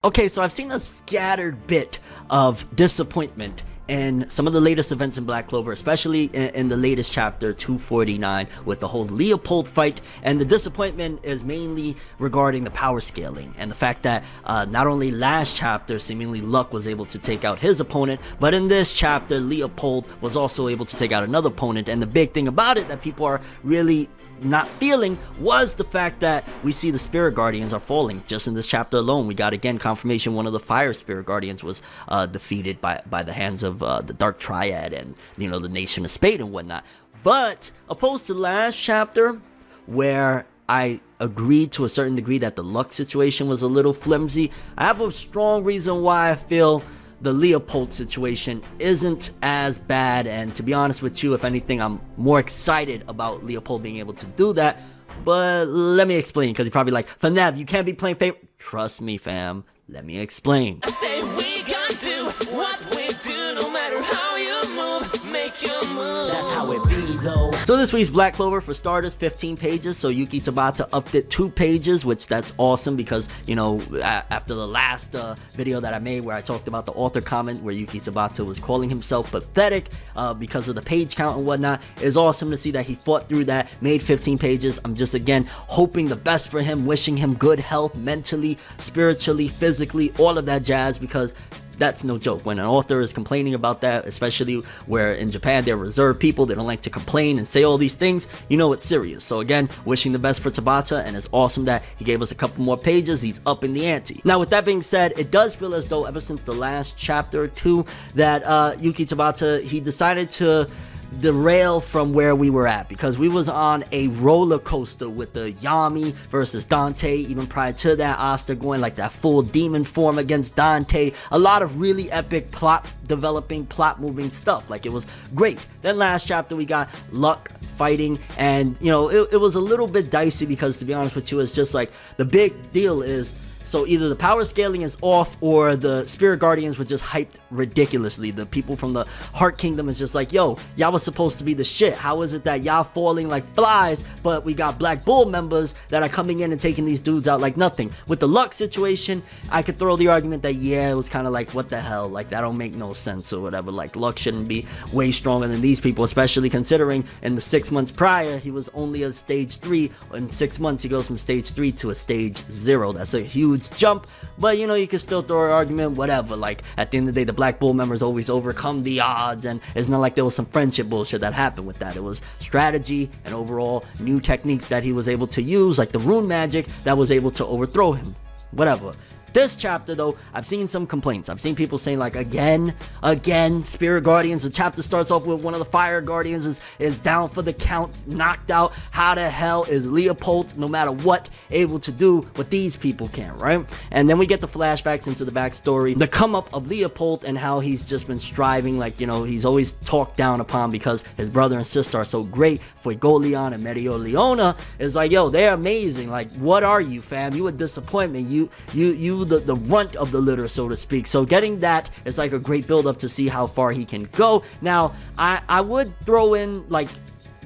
Okay, so I've seen a scattered bit of disappointment in some of the latest events in Black Clover, especially in the latest chapter 249 with the whole Leopold fight, and the disappointment is mainly regarding the power scaling and the fact that not only last chapter seemingly Luck was able to take out his opponent, but in this chapter Leopold was also able to take out another opponent. And the big thing about it that people are really not feeling was the fact that we see the spirit guardians are falling. Just in this chapter alone, we got again confirmation one of the fire spirit guardians was defeated by the hands of the dark triad and, you know, the nation of Spade and whatnot. But opposed to last chapter, where I agreed to a certain degree that the Luck situation was a little flimsy, I have a strong reason why I feel the Leopold situation isn't as bad. And to be honest with you, if anything, I'm more excited about Leopold being able to do that. But let me explain, because you're probably like, Fornev, you can't be playing favorite. Trust me, fam, let me explain. I say we gonna do what we do, no matter how you move, make your move. That's how it be though. So this week's Black Clover, for starters, 15 pages. So Yuki Tabata upped it 2 pages, which that's awesome because, you know, after the last video that I made where I talked about the author comment where Yuki Tabata was calling himself pathetic because of the page count and whatnot, it's awesome to see that he fought through that, made 15 pages. I'm just again hoping the best for him, wishing him good health mentally, spiritually, physically, all of that jazz, because that's no joke. When an author is complaining about that, especially where in Japan they're reserved people, they don't like to complain and say all these things, you know it's serious. So again, wishing the best for Tabata, and it's awesome that he gave us a couple more pages. He's up in the ante. Now with that being said, it does feel as though ever since the last chapter or two that Yuki Tabata, he decided to derail from where we were at, because we was on a roller coaster with the Yami versus Dante. Even prior to that, Asta going like that full demon form against Dante. A lot of really epic plot developing, plot moving stuff. Like, it was great. Then last chapter we got Luck fighting, and you know, it was a little bit dicey, because to be honest with you, it's just like the big deal is, so either the power scaling is off or the spirit guardians were just hyped ridiculously. The people from the Heart Kingdom is just like, yo, y'all was supposed to be the shit. How is it that y'all falling like flies, but we got Black Bull members that are coming in and taking these dudes out like nothing? With the Luck situation, I could throw the argument that, yeah, it was kind of like, what the hell? Like, that don't make no sense or whatever. Like, Luck shouldn't be way stronger than these people, especially considering in the 6 months prior, he was only a stage 3. In 6 months, he goes from stage 3 to a stage 0. That's a huge jump, but you know, you can still throw an argument, whatever. Like, at the end of the day, the Black Bull members always overcome the odds, and it's not like there was some friendship bullshit that happened with that. It was strategy and overall new techniques that he was able to use, like the rune magic that was able to overthrow him, whatever. This chapter though, I've seen some complaints. I've seen people saying like, again, spirit guardians. The chapter starts off with one of the fire guardians is down for the count, knocked out. How the hell is Leopold, no matter what, able to do what these people can, right? And then we get the flashbacks into the backstory, the come up of Leopold, and how he's just been striving, like, you know, he's always talked down upon because his brother and sister are so great. Fuegoleon and Medio Leona is like, yo, they're amazing. Like, what are you, fam? You a disappointment. You the runt of the litter, so to speak. So getting that is like a great build up to see how far he can go. Now, I would throw in like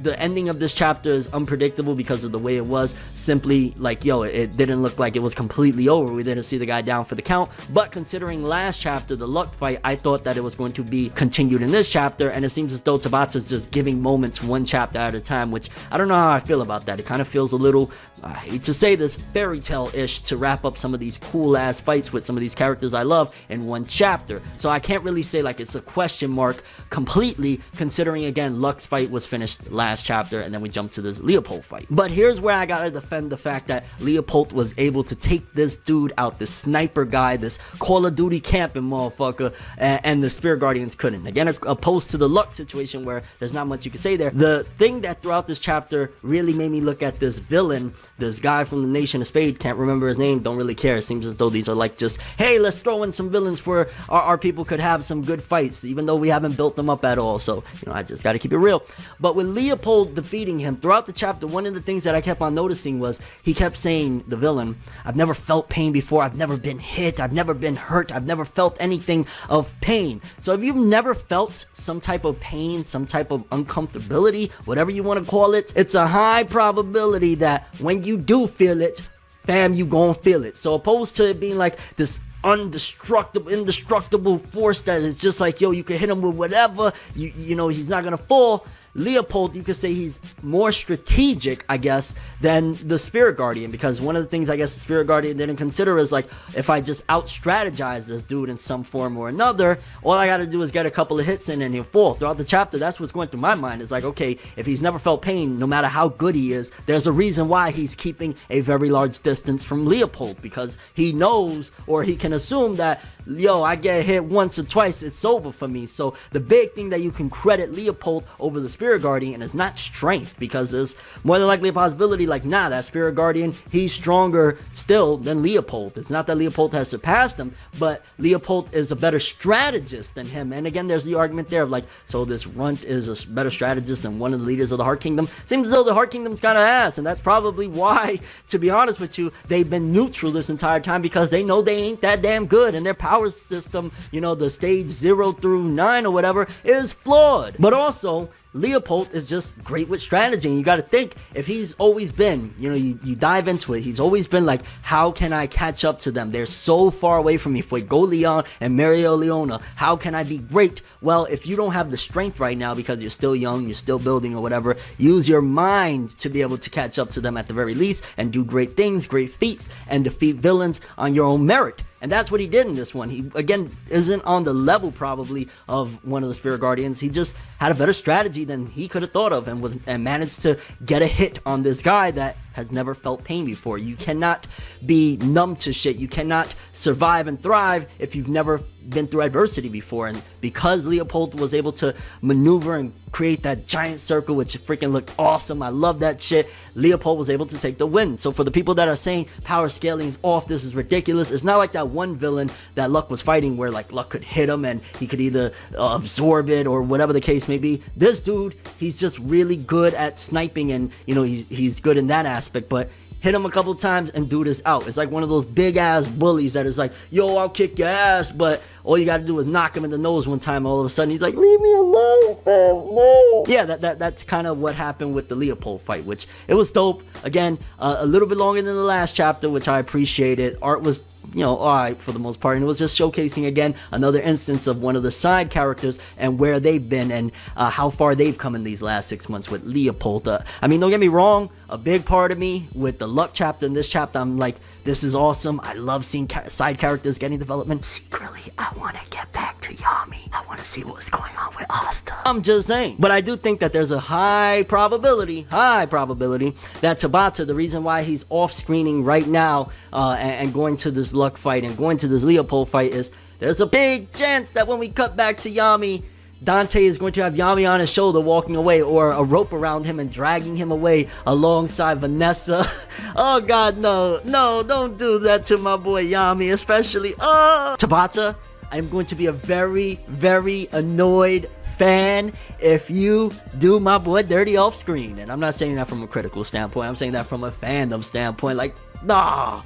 the ending of this chapter is unpredictable because of the way it was. Simply like, yo, it didn't look like it was completely over. We didn't see the guy down for the count. But considering last chapter, the Luck fight, I thought that it was going to be continued in this chapter, and it seems as though Tabata's just giving moments one chapter at a time, which I don't know how I feel about that. It kind of feels a little, I hate to say this, fairy tale-ish to wrap up some of these cool ass fights with some of these characters I love in one chapter. So I can't really say like it's a question mark completely, considering again Luck's fight was finished last chapter, and then we jump to this Leopold fight. But here's where I gotta defend the fact that Leopold was able to take this dude out, this sniper guy, this Call of Duty camping motherfucker, and the Spirit Guardians couldn't. Again, opposed to the Luck situation where there's not much you can say there. The thing that throughout this chapter really made me look at this villain, this guy from the nation of Spade, can't remember his name, don't really care. It seems as though these are like just, hey, let's throw in some villains for our people could have some good fights, even though we haven't built them up at all. So, you know, I just gotta keep it real. But with Leopold defeating him throughout the chapter, one of the things that I kept on noticing was he kept saying, the villain, I've never felt pain before, I've never been hit, I've never been hurt, I've never felt anything of pain. So if you've never felt some type of pain, some type of uncomfortability, whatever you want to call it, it's a high probability that when you do feel it, fam, you gon' feel it. So opposed to it being like this indestructible force that is just like, yo, you can hit him with whatever, you know, he's not gonna fall. Leopold, you could say he's more strategic, I guess, than the Spirit Guardian, because one of the things I guess the Spirit Guardian didn't consider is like, if I just out-strategize this dude in some form or another, all I gotta do is get a couple of hits in and he'll fall. Throughout the chapter, that's what's going through my mind. It's like, okay, if he's never felt pain, no matter how good he is, there's a reason why he's keeping a very large distance from Leopold, because he knows, or he can assume that, yo, I get hit once or twice, it's over for me. So the big thing that you can credit Leopold over the Spirit Guardian is not strength, because there's more than likely a possibility like, nah, that Spirit Guardian, he's stronger still than Leopold. It's not that Leopold has surpassed him, but Leopold is a better strategist than him. And again, there's the argument there of like, so this runt is a better strategist than one of the leaders of the Heart Kingdom. Seems as though the Heart Kingdom's kind of ass, and that's probably why, to be honest with you, they've been neutral this entire time, because they know they ain't that damn good, and their power system, you know, the stage 0 through 9 or whatever, is flawed. But also, Leopold is just great with strategy, and you got to think, if he's always been, you know, you dive into it, he's always been like, how can I catch up to them? They're so far away from me. Fuego Leon and Mario Leona, how can I be great? Well, if you don't have the strength right now because you're still young, you're still building or whatever, use your mind to be able to catch up to them at the very least, and do great things, great feats, and defeat villains on your own merit. And that's what he did in this one. He, again, isn't on the level probably of one of the Spirit Guardians. He just had a better strategy than he could have thought of, and managed to get a hit on this guy that has never felt pain before. You cannot be numb to shit. You cannot survive and thrive if you've never been through adversity before. And because Leopold was able to maneuver and create that giant circle, which freaking looked awesome, I love that shit, Leopold was able to take the win. So for the people that are saying power scaling is off, this is ridiculous, it's not like that one villain that Luck was fighting where like Luck could hit him and he could either absorb it or whatever the case may be. This dude, he's just really good at sniping, and you know, he's good in that aspect, but hit him a couple times and dude is out. It's like one of those big ass bullies that is like, yo, I'll kick your ass, but all you gotta do is knock him in the nose one time, all of a sudden he's like, leave me alone, fam, no. Yeah, that's kind of what happened with the Leopold fight, which it was dope. Again, a little bit longer than the last chapter, which I appreciated. Art was, you know, alright for the most part, and it was just showcasing again another instance of one of the side characters and where they've been, and how far they've come in these last 6 months with Leopold. I mean, don't get me wrong, a big part of me with the Luck chapter and this chapter, I'm like, this is awesome. I love seeing side characters getting development. Secretly, I want to get back to Yami. I want to see what's going on with Asta. I'm just saying. But I do think that there's a high probability that Tabata, the reason why he's off screening right now and going to this Luck fight and going to this Leopold fight is there's a big chance that when we cut back to Yami, Dante is going to have Yami on his shoulder walking away, or a rope around him and dragging him away alongside Vanessa. Oh god, no, don't do that to my boy Yami, especially Tabata. I'm going to be a very, very annoyed fan if you do my boy dirty off screen. And I'm not saying that from a critical standpoint, I'm saying that from a fandom standpoint. Like, nah,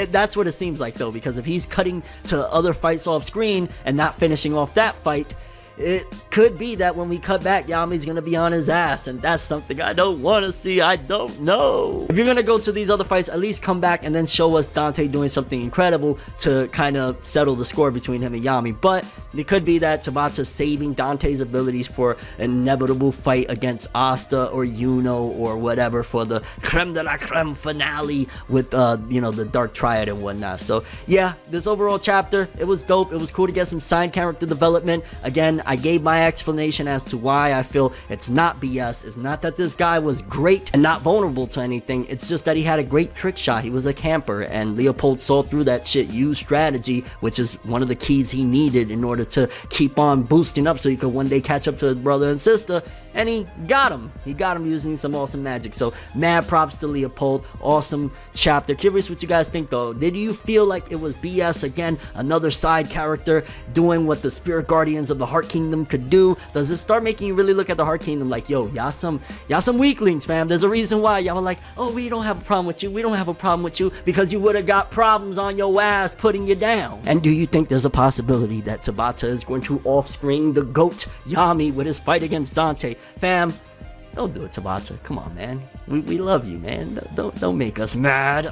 that's what it seems like though, because if he's cutting to other fights off screen and not finishing off that fight, it could be that when we cut back, Yami's gonna be on his ass, and that's something I don't want to see. I don't know. If you're gonna go to these other fights, at least come back and then show us Dante doing something incredible to kind of settle the score between him and Yami. But it could be that Tabata's saving Dante's abilities for an inevitable fight against Asta or Yuno or whatever for the creme de la creme finale with you know, the Dark Triad and whatnot. So yeah, this overall chapter, it was dope. It was cool to get some side character development. Again, I gave my explanation as to why I feel it's not BS. It's not that this guy was great and not vulnerable to anything. It's just that he had a great trick shot. He was a camper, and Leopold saw through that shit, used strategy, which is one of the keys he needed in order to keep on boosting up so he could one day catch up to his brother and sister. And he got him. He got him using some awesome magic. So mad props to Leopold. Awesome chapter. Curious what you guys think though. Did you feel like it was BS again? Another side character doing what the Spirit Guardians of the Heart Kingdom could do? Does it start making you really look at the Heart Kingdom like, yo, y'all some weaklings, fam. There's a reason why y'all were like, oh, we don't have a problem with you. We don't have a problem with you because you would have got problems on your ass putting you down. And do you think there's a possibility that Tabata is going to off-screen the GOAT Yami with his fight against Dante? Fam, Don't do it, Tabata. Come on, man. We love you, man. Don't make us mad.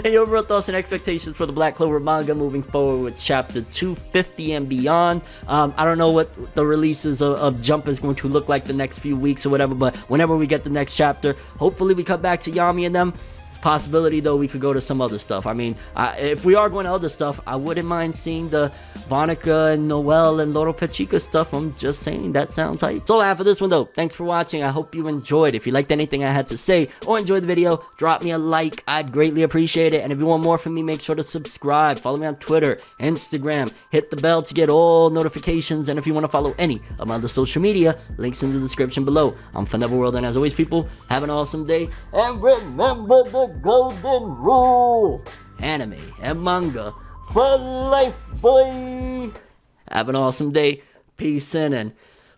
Hey, your overall thoughts and expectations for the Black Clover manga moving forward with chapter 250 and beyond. I don't know what the releases of Jump is going to look like the next few weeks or whatever, but whenever we get the next chapter, hopefully we come back to Yami and them. Possibility though, we could go to some other stuff. I mean, if we are going to other stuff, I wouldn't mind seeing the Vonica and Noel and Loro Pachica stuff. I'm just saying, that sounds hype. That's all I have for this one though. Thanks for watching. I hope you enjoyed. If you liked anything I had to say or enjoyed the video, drop me a like. I'd greatly appreciate it. And if you want more from me, make sure to subscribe. Follow me on Twitter, Instagram. Hit the bell to get all notifications. And if you want to follow any of my other social media, links in the description below. I'm ForneverWorld, and as always, people, have an awesome day. And remember the golden rule: anime and manga for life, boy. Have an awesome day. Peace in, and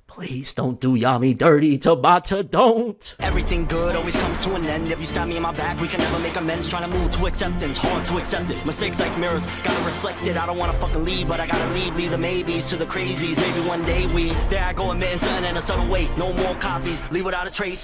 please don't do Yami dirty. Tabata, don't. Everything good always comes to an end. If you stab me in my back, we can never make amends. Trying to move to acceptance, hard to accept it. Mistakes like mirrors, gotta reflect it. I don't wanna fucking leave, but I gotta leave. Leave the maybes to the crazies. Maybe one day there I go, admitting something in a subtle way. No more copies, leave without a trace.